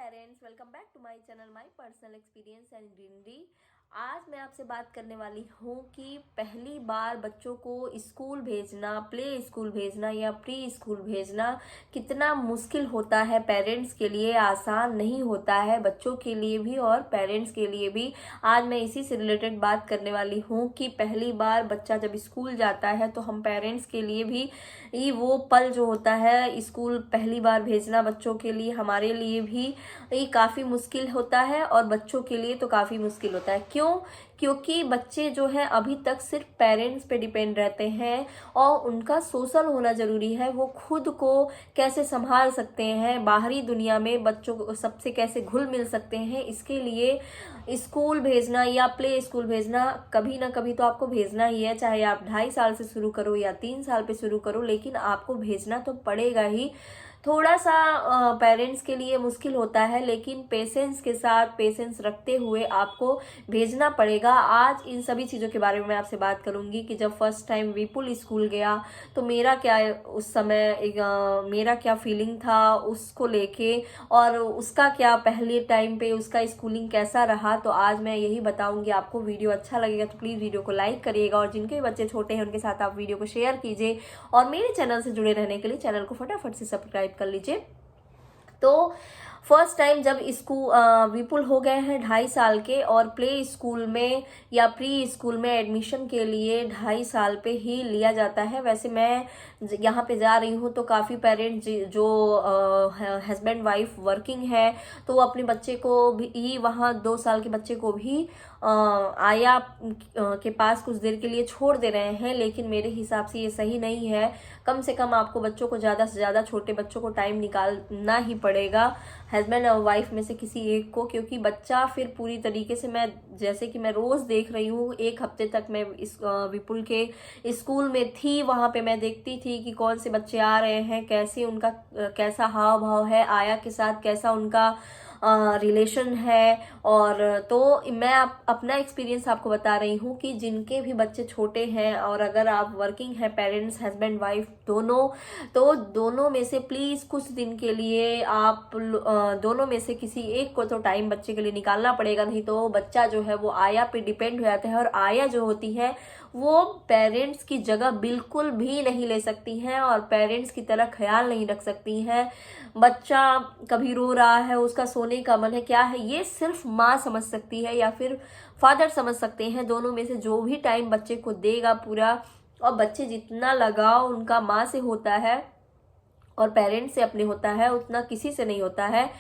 Parents, welcome back to my channel my personal experience and greenery. आज मैं आपसे बात करने वाली हूँ कि पहली बार बच्चों को स्कूल भेजना, प्ले स्कूल भेजना या प्री स्कूल भेजना कितना मुश्किल होता है पेरेंट्स के लिए। आसान नहीं होता है बच्चों के लिए भी और पेरेंट्स के लिए भी। आज मैं इसी से रिलेटेड बात करने वाली हूँ कि पहली बार बच्चा जब स्कूल जाता है तो हम पेरेंट्स के लिए भी ये वो पल जो होता है, स्कूल पहली बार भेजना बच्चों के लिए, हमारे लिए भी ये काफ़ी मुश्किल होता है और बच्चों के लिए तो काफ़ी मुश्किल होता है। क्यों? क्योंकि बच्चे जो है अभी तक सिर्फ पेरेंट्स पे डिपेंड रहते हैं और उनका सोशल होना ज़रूरी है। वो खुद को कैसे संभाल सकते हैं, बाहरी दुनिया में बच्चों को सबसे कैसे घुल मिल सकते हैं, इसके लिए स्कूल भेजना या प्ले स्कूल भेजना कभी ना कभी तो आपको भेजना ही है। चाहे आप 2.5 साल से शुरू करो या 3 साल पे शुरू करो, लेकिन आपको भेजना तो पड़ेगा ही। थोड़ा सा पेरेंट्स के लिए मुश्किल होता है, लेकिन पेशेंस के साथ, पेशेंस रखते हुए आपको भेजना पड़ेगा। आज इन सभी चीज़ों के बारे में मैं आपसे बात करूंगी कि जब फर्स्ट टाइम विपुल स्कूल गया तो मेरा क्या उस समय मेरा क्या फीलिंग था उसको लेके, और उसका क्या पहले टाइम पे उसका स्कूलिंग कैसा रहा। तो आज मैं यही बताऊंगी आपको। वीडियो अच्छा लगेगा तो प्लीज़ वीडियो को लाइक करिएगा और जिनके भी बच्चे छोटे हैं उनके साथ आप वीडियो को शेयर कीजिए और मेरे चैनल से जुड़े रहने के लिए चैनल को फटाफट से सब्सक्राइब कर लीजिए। तो फर्स्ट टाइम जब स्कूल विपुल हो गए हैं 2.5 साल के और प्ले स्कूल में या प्री स्कूल में एडमिशन के लिए 2.5 साल पे ही लिया जाता है। वैसे मैं यहाँ पे जा रही हूँ तो काफ़ी पेरेंट्स जो हस्बैंड वाइफ वर्किंग है तो वो अपने बच्चे को भी वहाँ 2 साल के बच्चे को भी आया के पास कुछ देर के लिए छोड़ दे रहे हैं, लेकिन मेरे हिसाब से ये सही नहीं है। कम से कम आपको बच्चों को ज़्यादा से ज़्यादा, छोटे बच्चों को टाइम निकालना ही पड़ेगा, हस्बैंड और वाइफ में से किसी एक को, क्योंकि बच्चा फिर पूरी तरीके से, मैं जैसे कि मैं रोज़ देख रही हूँ, 1 हफ्ते तक मैं इस विपुल के स्कूल में थी, वहाँ पे मैं देखती थी कि कौन से बच्चे आ रहे हैं, कैसे उनका कैसा हाव भाव है, आया के साथ कैसा उनका रिलेशन है। और तो मैं अपना एक्सपीरियंस आपको बता रही हूँ कि जिनके भी बच्चे छोटे हैं और अगर आप वर्किंग है, पेरेंट्स हस्बैंड वाइफ दोनों, तो दोनों में से प्लीज़ कुछ दिन के लिए आप दोनों में से किसी एक को तो टाइम बच्चे के लिए निकालना पड़ेगा, नहीं तो बच्चा जो है वो आया पे डिपेंड हो जाता है और आया जो होती है वो पेरेंट्स की जगह बिल्कुल भी नहीं ले सकती हैं और पेरेंट्स की तरह ख्याल नहीं रख सकती हैं। बच्चा कभी रो रहा है, उसका सोने का मन है, क्या है, ये सिर्फ माँ समझ सकती है या फिर फादर समझ सकते हैं। दोनों में से जो भी टाइम बच्चे को देगा पूरा, और बच्चे जितना लगाव उनका माँ से होता है और पेरेंट्स से अपने होता है उतना किसी से नहीं होता है।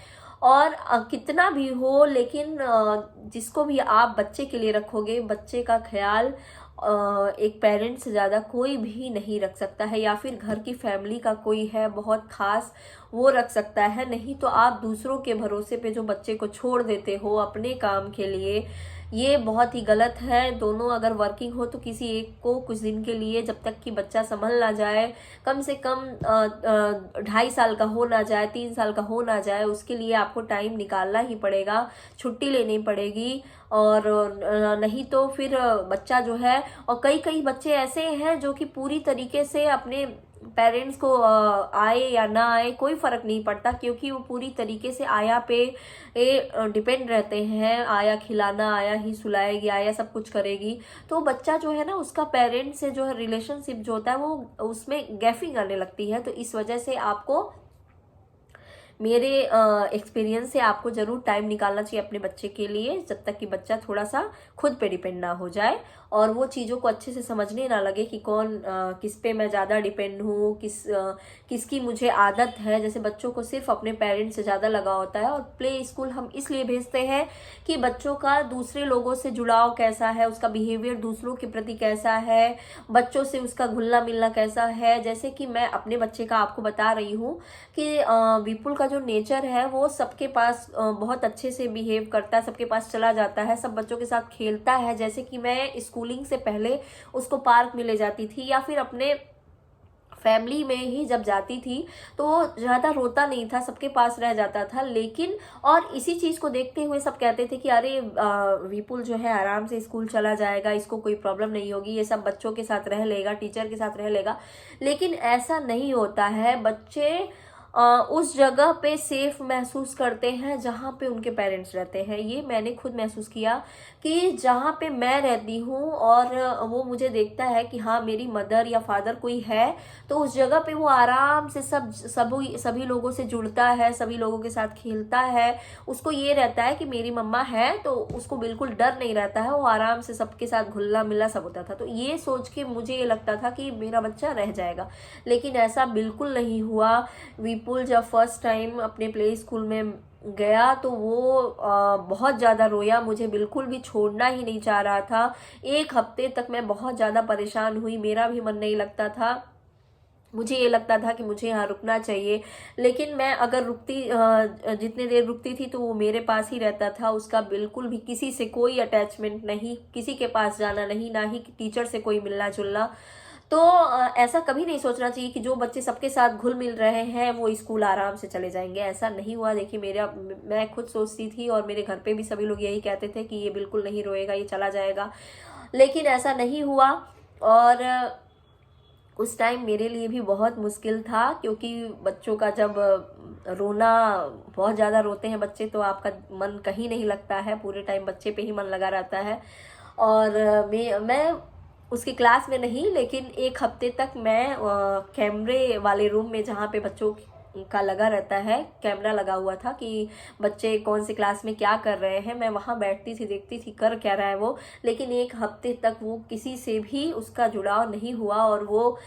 और कितना भी हो, लेकिन जिसको भी आप बच्चे के लिए रखोगे, बच्चे का ख्याल एक पेरेंट्स से ज़्यादा कोई भी नहीं रख सकता है, या फिर घर की फैमिली का कोई है बहुत खास वो रख सकता है। नहीं तो आप दूसरों के भरोसे पे जो बच्चे को छोड़ देते हो अपने काम के लिए, ये बहुत ही गलत है। दोनों अगर वर्किंग हो तो किसी एक को कुछ दिन के लिए, जब तक कि बच्चा संभल ना जाए, कम से कम 2.5 साल का हो ना जाए, 3 साल का हो ना जाए, उसके लिए आपको टाइम निकालना ही पड़ेगा, छुट्टी लेनी पड़ेगी। और नहीं तो फिर बच्चा जो है, और कई कई बच्चे ऐसे हैं जो कि पूरी तरीके से अपने पेरेंट्स को आए या ना आए कोई फर्क नहीं पड़ता, क्योंकि वो पूरी तरीके से आया पे डिपेंड रहते हैं। आया खिलाना, आया ही सुलाएगी, आया सब कुछ करेगी। तो बच्चा जो है ना, उसका पेरेंट्स से जो है रिलेशनशिप जो होता है वो उसमें गैफिंग आने लगती है। तो इस वजह से आपको, मेरे एक्सपीरियंस से, आपको ज़रूर टाइम निकालना चाहिए अपने बच्चे के लिए, जब तक कि बच्चा थोड़ा सा खुद पे डिपेंड ना हो जाए और वो चीज़ों को अच्छे से समझने ना लगे कि कौन किस पे मैं ज़्यादा डिपेंड हूँ, किसकी मुझे आदत है। जैसे बच्चों को सिर्फ अपने पेरेंट्स से ज़्यादा लगाव होता है। और प्ले स्कूल हम इसलिए भेजते हैं कि बच्चों का दूसरे लोगों से जुड़ाव कैसा है, उसका बिहेवियर दूसरों के प्रति कैसा है, बच्चों से उसका घुलना मिलना कैसा है। जैसे कि मैं अपने बच्चे का आपको बता रही हूँ कि विपुल का जो नेचर है वो सबके पास बहुत अच्छे से बिहेव करता है, सबके पास चला जाता है, सब बच्चों के साथ खेलता है। जैसे कि मैं स्कूलिंग से पहले उसको पार्क में ले जाती थी या फिर अपने फैमिली में ही जब जाती थी तो वो ज़्यादा रोता नहीं था, सबके पास रह जाता था। लेकिन और इसी चीज़ को देखते हुए सब कहते थे कि अरे विपुल जो है आराम से स्कूल चला जाएगा, इसको कोई प्रॉब्लम नहीं होगी, ये सब बच्चों के साथ रह लेगा, टीचर के साथ रह लेगा। लेकिन ऐसा नहीं होता है। बच्चे उस जगह पे सेफ महसूस करते हैं जहाँ पे उनके पेरेंट्स रहते हैं। ये मैंने खुद महसूस किया कि जहाँ पे मैं रहती हूँ और वो मुझे देखता है कि हाँ मेरी मदर या फादर कोई है, तो उस जगह पे वो आराम से सभी लोगों से जुड़ता है, सभी लोगों के साथ खेलता है। उसको ये रहता है कि मेरी मम्मा है, तो उसको बिल्कुल डर नहीं रहता है, वो आराम से सबके साथ घुलना मिलना सब होता था। तो ये सोच के मुझे ये लगता था कि मेरा बच्चा रह जाएगा, लेकिन ऐसा बिल्कुल नहीं हुआ। विपुल जब फर्स्ट टाइम अपने प्ले स्कूल में गया तो वो बहुत ज़्यादा रोया, मुझे बिल्कुल भी छोड़ना ही नहीं चाह रहा था। एक हफ्ते तक मैं बहुत ज़्यादा परेशान हुई, मेरा भी मन नहीं लगता था। मुझे ये लगता था कि मुझे यहाँ रुकना चाहिए, लेकिन मैं अगर जितने देर रुकती थी तो वो मेरे पास ही रहता था। उसका बिल्कुल भी किसी से कोई अटैचमेंट नहीं, किसी के पास जाना नहीं, ना ही टीचर से कोई मिलना जुलना। तो ऐसा कभी नहीं सोचना चाहिए कि जो बच्चे सबके साथ घुल मिल रहे हैं वो स्कूल आराम से चले जाएंगे। ऐसा नहीं हुआ। देखिए मैं खुद सोचती थी और मेरे घर पे भी सभी लोग यही कहते थे कि ये बिल्कुल नहीं रोएगा, ये चला जाएगा, लेकिन ऐसा नहीं हुआ। और उस टाइम मेरे लिए भी बहुत मुश्किल था, क्योंकि बच्चों का जब रोना, बहुत ज़्यादा रोते हैं बच्चे तो आपका मन कहीं नहीं लगता है, पूरे टाइम बच्चे पे ही मन लगा रहता है। और मैं उसकी क्लास में नहीं, लेकिन एक हफ्ते तक मैं कैमरे वाले रूम में, जहाँ पे बच्चों का लगा रहता है, कैमरा लगा हुआ था कि बच्चे कौन सी क्लास में क्या कर रहे हैं, मैं वहाँ बैठती थी, देखती थी कर क्या रहा है वो। लेकिन एक हफ्ते तक वो किसी से भी उसका जुड़ाव नहीं हुआ, और वो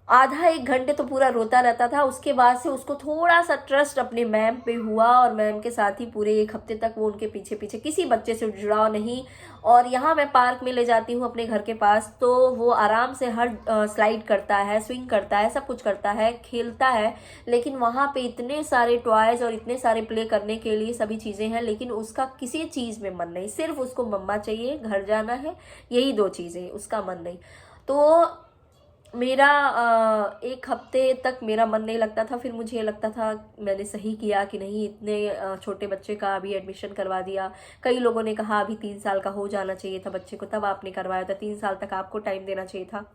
आधा एक घंटे तो पूरा रोता रहता था। उसके बाद से उसको थोड़ा सा ट्रस्ट अपने मैम पे हुआ, और मैम के साथ ही पूरे एक हफ्ते तक वो उनके पीछे पीछे, किसी बच्चे से जुड़ाव नहीं। और यहाँ मैं पार्क में ले जाती हूँ अपने घर के पास, तो वो आराम से हर स्लाइड करता है, स्विंग करता है, सब कुछ करता है, खेलता है। लेकिन वहाँ पे इतने सारे टॉयज और इतने सारे प्ले करने के लिए सभी चीज़ें हैं, लेकिन उसका किसी चीज़ में मन नहीं, सिर्फ उसको मम्मा चाहिए, घर जाना है, यही दो चीज़ें, उसका मन नहीं। तो मेरा एक हफ्ते तक मेरा मन नहीं लगता था। फिर मुझे लगता था मैंने सही किया कि नहीं, इतने छोटे बच्चे का अभी एडमिशन करवा दिया। कई लोगों ने कहा अभी 3 साल का हो जाना चाहिए था बच्चे को, तब आपने करवाया था, 3 साल तक आपको टाइम देना चाहिए था।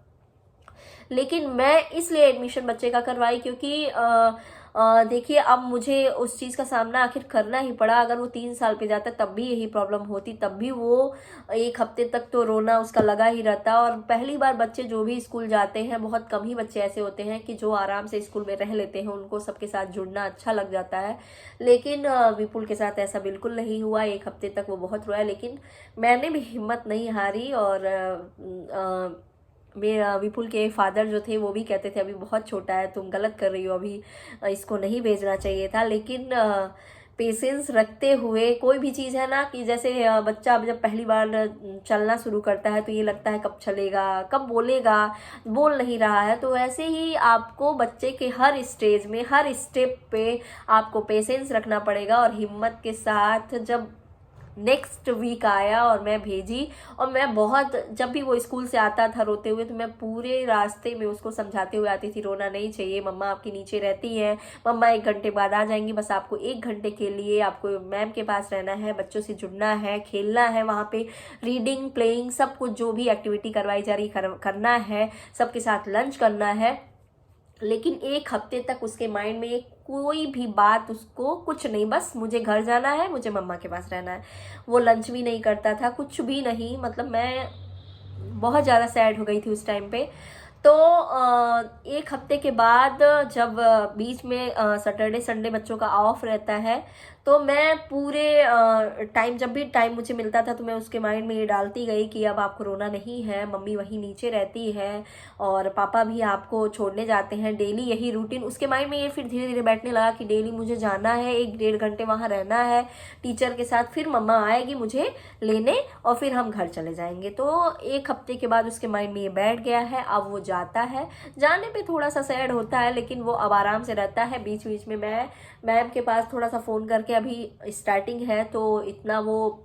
लेकिन मैं इसलिए एडमिशन बच्चे का करवाई क्योंकि देखिए अब मुझे उस चीज़ का सामना आखिर करना ही पड़ा। अगर वो 3 साल पे जाता तब भी यही प्रॉब्लम होती, तब भी वो एक हफ्ते तक तो रोना उसका लगा ही रहता। और पहली बार बच्चे जो भी स्कूल जाते हैं, बहुत कम ही बच्चे ऐसे होते हैं कि जो आराम से स्कूल में रह लेते हैं, उनको सबके साथ जुड़ना अच्छा लग जाता है। लेकिन विपुल के साथ ऐसा बिल्कुल नहीं हुआ। एक हफ्ते तक वो बहुत रोया, लेकिन मैंने भी हिम्मत नहीं हारी। और मेरा विपुल के फादर जो थे वो भी कहते थे अभी बहुत छोटा है, तुम गलत कर रही हो, अभी इसको नहीं भेजना चाहिए था। लेकिन पेशेंस रखते हुए, कोई भी चीज़ है ना कि जैसे बच्चा जब पहली बार चलना शुरू करता है तो ये लगता है कब चलेगा, कब बोलेगा, बोल नहीं रहा है। तो ऐसे ही आपको बच्चे के हर स्टेज में, हर स्टेप पे आपको पेशेंस रखना पड़ेगा। और हिम्मत के साथ जब नेक्स्ट वीक आया और मैं भेजी, और मैं बहुत, जब भी वो स्कूल से आता था रोते हुए, तो मैं पूरे रास्ते में उसको समझाते हुए आती थी, रोना नहीं चाहिए, मम्मा आपकी नीचे रहती हैं, मम्मा 1 घंटे बाद आ जाएंगी, बस आपको 1 घंटे के लिए आपको मैम के पास रहना है, बच्चों से जुड़ना है, खेलना है, वहाँ पे रीडिंग, प्लेइंग, सब कुछ जो भी एक्टिविटी करवाई जा रही करना है, सबके साथ लंच करना है। लेकिन एक हफ्ते तक उसके माइंड में कोई भी बात, उसको कुछ नहीं, बस मुझे घर जाना है, मुझे मम्मा के पास रहना है। वो लंच भी नहीं करता था, कुछ भी नहीं। मतलब मैं बहुत ज़्यादा सैड हो गई थी उस टाइम पे। तो एक हफ्ते के बाद जब बीच में सैटरडे संडे बच्चों का ऑफ रहता है, तो मैं पूरे टाइम, जब भी टाइम मुझे मिलता था, तो मैं उसके माइंड में ये डालती गई कि अब आपको रोना नहीं है, मम्मी वहीं नीचे रहती है और पापा भी आपको छोड़ने जाते हैं, डेली यही रूटीन। उसके माइंड में ये फिर धीरे धीरे बैठने लगा कि डेली मुझे जाना है, 1-1.5 घंटे वहाँ रहना है टीचर के साथ, फिर मम्मा आएगी मुझे लेने और फिर हम घर चले जाएंगे। तो एक हफ्ते के बाद उसके माइंड में ये बैठ गया है। अब वो जाता है, जाने पे थोड़ा सा सैड होता है, लेकिन वो अब आराम से रहता है। बीच बीच में मैं मैम के पास थोड़ा सा फ़ोन करके, अभी स्टार्टिंग है तो इतना वो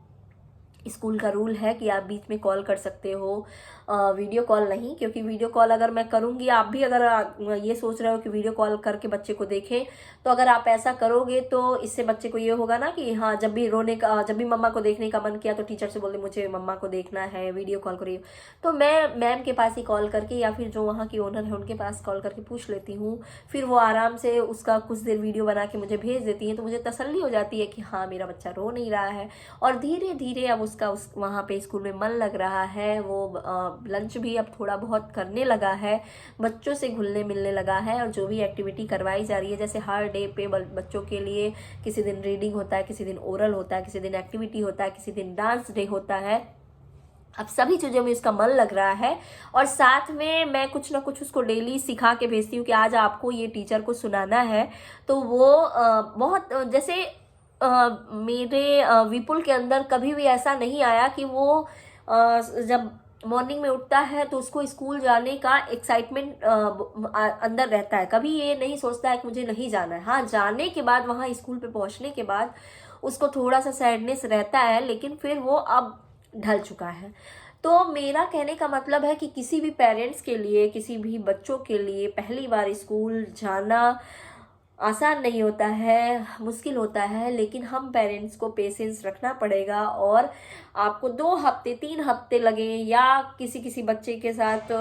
स्कूल का रूल है कि आप बीच में कॉल कर सकते हो, वीडियो कॉल नहीं, क्योंकि वीडियो कॉल अगर मैं करूँगी, आप भी अगर ये सोच रहे हो कि वीडियो कॉल करके बच्चे को देखें, तो अगर आप ऐसा करोगे तो इससे बच्चे को ये होगा ना कि हाँ, जब भी जब भी मम्मा को देखने का मन किया तो टीचर से बोल दे मुझे मम्मा को देखना है, वीडियो कॉल करिए। तो मैं मैम के पास ही कॉल करके या फिर जो वहाँ की ओनर है उनके पास कॉल करके पूछ लेती हूँ, फिर वो आराम से उसका कुछ देर वीडियो बना के मुझे भेज देती हैं, तो मुझे तसल्ली हो जाती है कि हाँ, मेरा बच्चा रो नहीं रहा है। और धीरे धीरे अब उसका वहाँ पे स्कूल में मन लग रहा है, वो लंच भी अब थोड़ा बहुत करने लगा है, बच्चों से घुलने मिलने लगा है। और जो भी एक्टिविटी करवाई जा रही है, जैसे हर डे पे बच्चों के लिए किसी दिन रीडिंग होता है, किसी दिन ओरल होता है, किसी दिन एक्टिविटी होता है, किसी दिन डांस डे होता है, अब सभी चीज़ों में उसका मन लग रहा है। और साथ में मैं कुछ ना कुछ उसको डेली सिखा के भेजती हूँ कि आज आपको ये टीचर को सुनाना है। तो वो बहुत जैसे मेरे विपुल के अंदर कभी भी ऐसा नहीं आया कि वो जब मॉर्निंग में उठता है तो उसको स्कूल जाने का एक्साइटमेंट अंदर रहता है, कभी ये नहीं सोचता है कि मुझे नहीं जाना है। हाँ, जाने के बाद, वहाँ स्कूल पे पहुँचने के बाद उसको थोड़ा सा सैडनेस रहता है, लेकिन फिर वो अब ढल चुका है। तो मेरा कहने का मतलब है कि किसी भी पेरेंट्स के लिए, किसी भी बच्चों के लिए पहली बार स्कूल जाना आसान नहीं होता है, मुश्किल होता है, लेकिन हम पेरेंट्स को पेशेंस रखना पड़ेगा। और आपको 2 हफ्ते 3 हफ्ते लगे, या किसी किसी बच्चे के साथ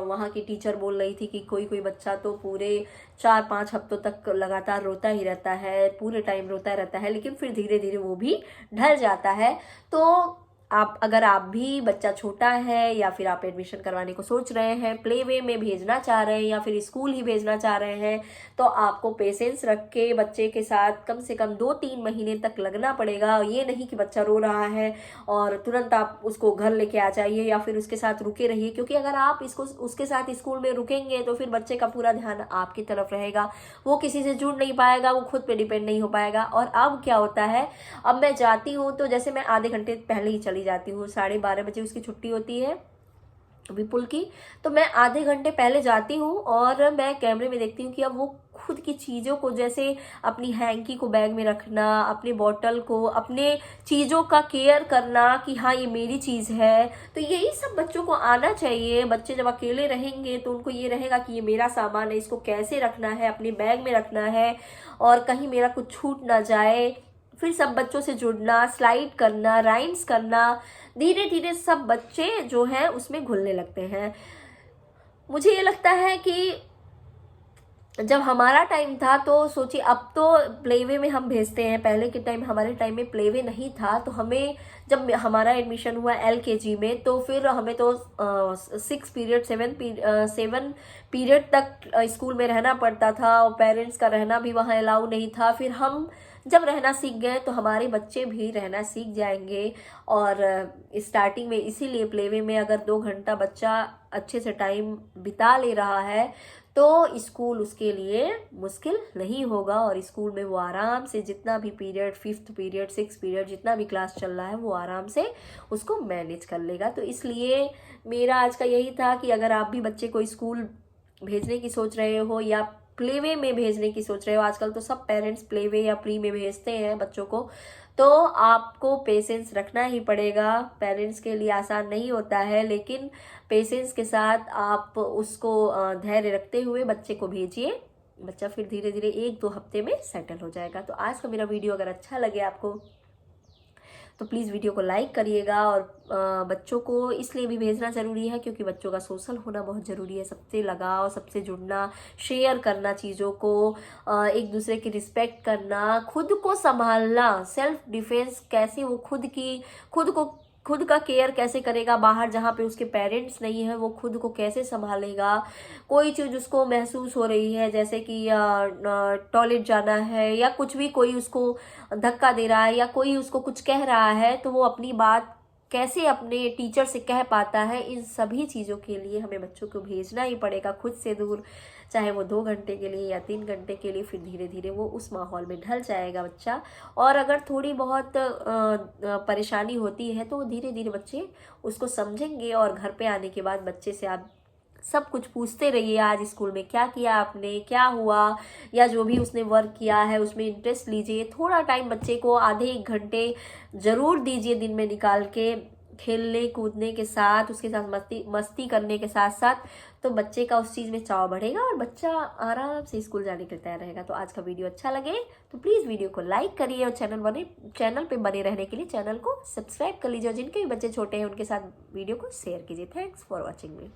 वहाँ की टीचर बोल रही थी कि कोई कोई बच्चा तो पूरे 4-5 हफ्तों तक लगातार रोता ही रहता है, पूरे टाइम रोता रहता है, लेकिन फिर धीरे धीरे वो भी ढल जाता है। तो अगर आप भी, बच्चा छोटा है या फिर आप एडमिशन करवाने को सोच रहे हैं, प्ले वे में भेजना चाह रहे हैं या फिर स्कूल ही भेजना चाह रहे हैं, तो आपको पेशेंस रख के बच्चे के साथ कम से कम 2-3 महीने तक लगना पड़ेगा। ये नहीं कि बच्चा रो रहा है और तुरंत आप उसको घर लेके आ जाइए या फिर उसके साथ रुके रहिए, क्योंकि अगर आप उसके साथ स्कूल में रुकेंगे तो फिर बच्चे का पूरा ध्यान आपकी तरफ रहेगा, वो किसी से जुड़ नहीं पाएगा, वो खुद पे डिपेंड नहीं हो पाएगा। और अब क्या होता है, अब मैं जाती हूँ तो जैसे मैं आधे घंटे पहले ही चली जाती हूँ, 12:30 बजे उसकी छुट्टी होती है विपुल की, तो मैं आधे घंटे पहले जाती हूँ और मैं कैमरे में देखती हूँ कि अब वो खुद की चीज़ों को, जैसे अपनी हैंकी को बैग में रखना, अपने बॉटल को, अपने चीज़ों का केयर करना कि हाँ ये मेरी चीज़ है। तो यही सब बच्चों को आना चाहिए। बच्चे जब अकेले रहेंगे तो उनको ये रहेगा कि ये मेरा सामान है, इसको कैसे रखना है, अपने बैग में रखना है और कहीं मेरा कुछ छूट ना जाए। फिर सब बच्चों से जुड़ना, स्लाइड करना, राइम्स करना, धीरे धीरे सब बच्चे जो हैं उसमें घुलने लगते हैं। मुझे ये लगता है कि जब हमारा टाइम था तो सोचिए, अब तो प्लेवे में हम भेजते हैं, पहले के टाइम, हमारे टाइम में प्लेवे नहीं था, तो हमें जब हमारा एडमिशन हुआ LKG में तो फिर हमें तो 6 पीरियड 7 पीरियड तक स्कूल में रहना पड़ता था और पेरेंट्स का रहना भी वहाँ अलाउ नहीं था। फिर हम जब रहना सीख गए तो हमारे बच्चे भी रहना सीख जाएंगे। और स्टार्टिंग में इसीलिए प्लेवे में अगर 2 घंटा बच्चा अच्छे से टाइम बिता ले रहा है तो स्कूल उसके लिए मुश्किल नहीं होगा, और स्कूल में वो आराम से जितना भी period, 5th period 6th period, जितना भी क्लास चल रहा है वो आराम से उसको मैनेज कर लेगा। तो इसलिए मेरा आज का यही था कि अगर आप भी बच्चे को स्कूल भेजने की सोच रहे हो या प्लेवे में भेजने की सोच रहे हो, आजकल तो सब पेरेंट्स प्लेवे या प्री में भेजते हैं बच्चों को, तो आपको पेशेंस रखना ही पड़ेगा। पेरेंट्स के लिए आसान नहीं होता है, लेकिन पेशेंस के साथ आप उसको धैर्य रखते हुए बच्चे को भेजिए। बच्चा फिर धीरे धीरे 1-2 हफ्ते में सेटल हो जाएगा। तो आज का मेरा वीडियो अगर अच्छा लगे आपको तो प्लीज़ वीडियो को लाइक करिएगा। और बच्चों को इसलिए भी भेजना ज़रूरी है क्योंकि बच्चों का सोशल होना बहुत ज़रूरी है, सबसे लगाव, सबसे जुड़ना, शेयर करना चीज़ों को, एक दूसरे की रिस्पेक्ट करना, खुद को संभालना, सेल्फ डिफेंस कैसे वो खुद का केयर कैसे करेगा बाहर जहाँ पे उसके पेरेंट्स नहीं है, वो खुद को कैसे संभालेगा। कोई चीज़ उसको महसूस हो रही है, जैसे कि टॉयलेट जाना है या कुछ भी, कोई उसको धक्का दे रहा है या कोई उसको कुछ कह रहा है, तो वो अपनी बात कैसे अपने टीचर से कह पाता है। इन सभी चीज़ों के लिए हमें बच्चों को भेजना ही पड़ेगा खुद से दूर, चाहे वो 2 घंटे के लिए या 3 घंटे के लिए। फिर धीरे धीरे वो उस माहौल में ढल जाएगा बच्चा। और अगर थोड़ी बहुत परेशानी होती है तो धीरे धीरे बच्चे उसको समझेंगे, और घर पे आने के बाद बच्चे से आप सब कुछ पूछते रहिए, आज स्कूल में क्या किया आपने, क्या हुआ, या जो भी उसने वर्क किया है उसमें इंटरेस्ट लीजिए। थोड़ा टाइम बच्चे को आधे 1 घंटे ज़रूर दीजिए दिन में निकाल के, खेलने कूदने के साथ, उसके साथ मस्ती मस्ती करने के साथ साथ, तो बच्चे का उस चीज़ में चाव बढ़ेगा और बच्चा आराम से स्कूल जाने के लिए तैयार रहेगा। तो आज का वीडियो अच्छा लगे तो प्लीज़ वीडियो को लाइक करिए और चैनल पे बने रहने के लिए चैनल को सब्सक्राइब कर लीजिए और जिनके भी बच्चे छोटे हैं उनके साथ वीडियो को शेयर कीजिए। Thanks for watching me.